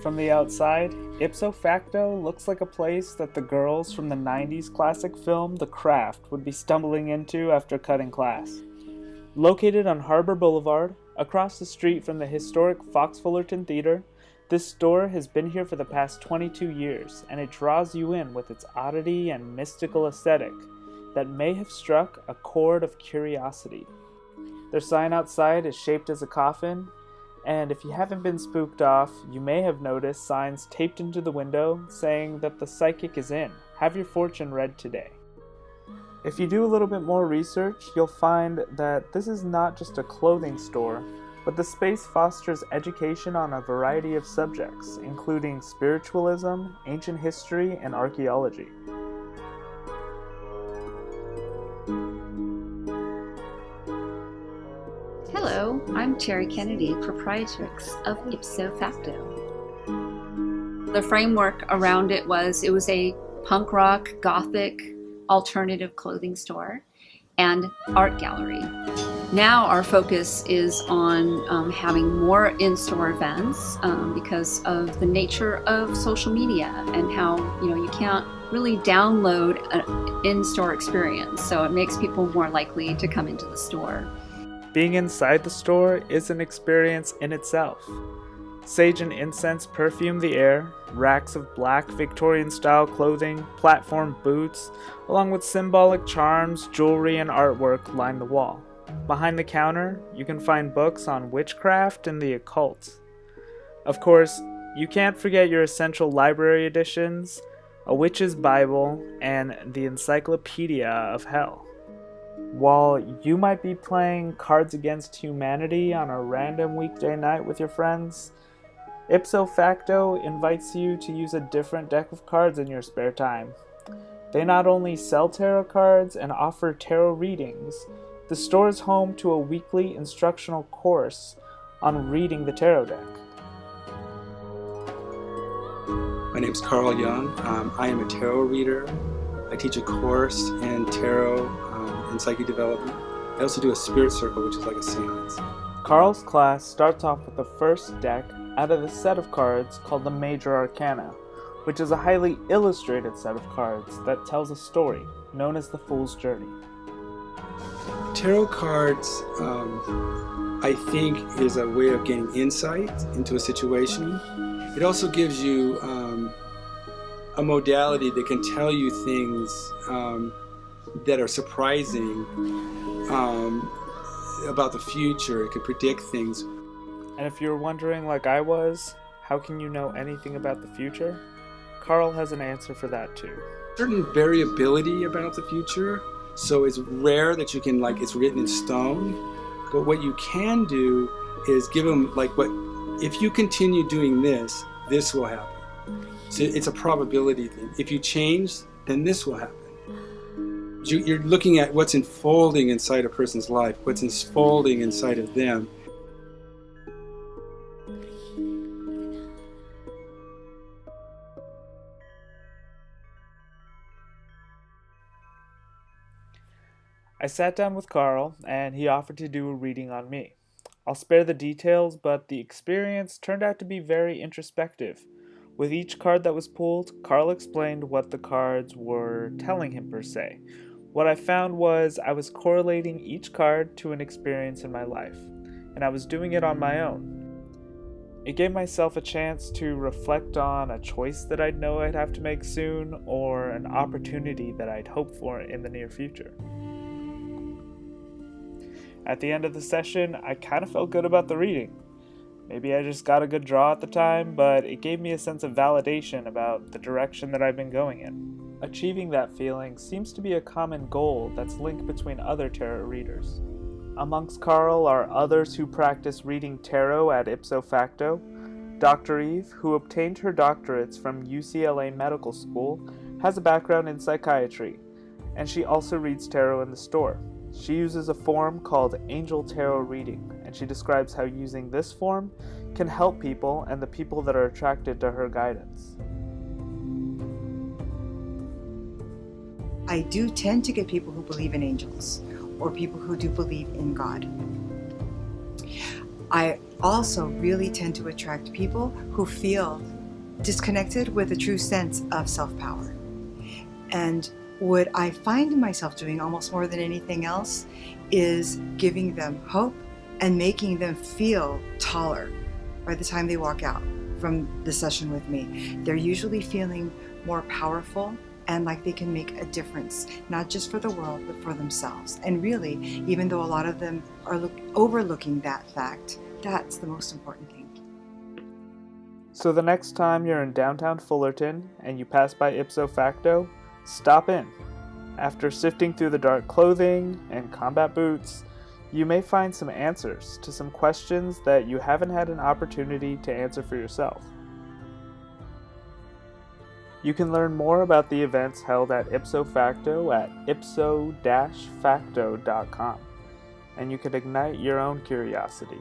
From the outside, Ipso Facto looks like a place that the girls from the 90s classic film The Craft would be stumbling into after cutting class. Located on Harbor Boulevard, across the street from the historic Fullerton Theater, this store has been here for the past 22 years, and it draws you in with its oddity and mystical aesthetic that may have struck a chord of curiosity. Their sign outside is shaped as a coffin, and if you haven't been spooked off, you may have noticed signs taped into the window saying that the psychic is in. Have your fortune read today. If you do a little bit more research, you'll find that this is not just a clothing store, but the space fosters education on a variety of subjects, including spiritualism, ancient history, and archaeology. Hello, I'm Terry Kennedy, proprietrix of Ipso Facto. The framework around it was a punk rock, gothic, alternative clothing store and art gallery. Now our focus is on having more in-store events because of the nature of social media and how you can't really download an in-store experience, so it makes people more likely to come into the store. Being inside the store is an experience in itself. Sage and incense perfume the air, racks of black Victorian-style clothing, platform boots, along with symbolic charms, jewelry, and artwork line the wall. Behind the counter, you can find books on witchcraft and the occult. Of course, you can't forget your essential library editions, a witch's Bible, and the Encyclopedia of Hell. While you might be playing Cards Against Humanity on a random weekday night with your friends, Ipso Facto invites you to use a different deck of cards in your spare time. They not only sell tarot cards and offer tarot readings, the store is home to a weekly instructional course on reading the tarot deck. My name is Carl Young. I am a tarot reader. I teach a course in tarot and psychic development. I also do a spirit circle, which is like a seance. Carl's class starts off with the first deck out of the set of cards called the Major Arcana, which is a highly illustrated set of cards that tells a story, known as the Fool's Journey. Tarot cards, I think, is a way of gaining insight into a situation. It also gives you a modality that can tell you things that are surprising about the future. It could predict things. And if you're wondering, like I was, how can you know anything about the future? Carl has an answer for that too. Certain variability about the future, so it's rare that you can, it's written in stone. But what you can do is give them, if you continue doing this, this will happen. So it's a probability thing. If you change, then this will happen. You're looking at what's unfolding inside a person's life, what's unfolding inside of them. I sat down with Carl, and he offered to do a reading on me. I'll spare the details, but the experience turned out to be very introspective. With each card that was pulled, Carl explained what the cards were telling him per se. What I found was I was correlating each card to an experience in my life, and I was doing it on my own. It gave myself a chance to reflect on a choice that I'd know I'd have to make soon, or an opportunity that I'd hope for in the near future. At the end of the session, I kind of felt good about the reading. Maybe I just got a good draw at the time, but it gave me a sense of validation about the direction that I've been going in. Achieving that feeling seems to be a common goal that's linked between other tarot readers. Amongst Carl are others who practice reading tarot at Ipso Facto. Dr. Eve, who obtained her doctorates from UCLA Medical School, has a background in psychiatry, and she also reads tarot in the store. She uses a form called Angel Tarot Reading, and she describes how using this form can help people and the people that are attracted to her guidance. I do tend to get people who believe in angels or people who do believe in God. I also really tend to attract people who feel disconnected with a true sense of self-power. And what I find myself doing almost more than anything else is giving them hope and making them feel taller by the time they walk out from the session with me. They're usually feeling more powerful and like they can make a difference, not just for the world, but for themselves. And really, even though a lot of them are overlooking that fact, that's the most important thing. So the next time you're in downtown Fullerton and you pass by Ipso Facto, stop in. After sifting through the dark clothing and combat boots, you may find some answers to some questions that you haven't had an opportunity to answer for yourself. You can learn more about the events held at Ipso Facto at ipso-facto.com, and you can ignite your own curiosity.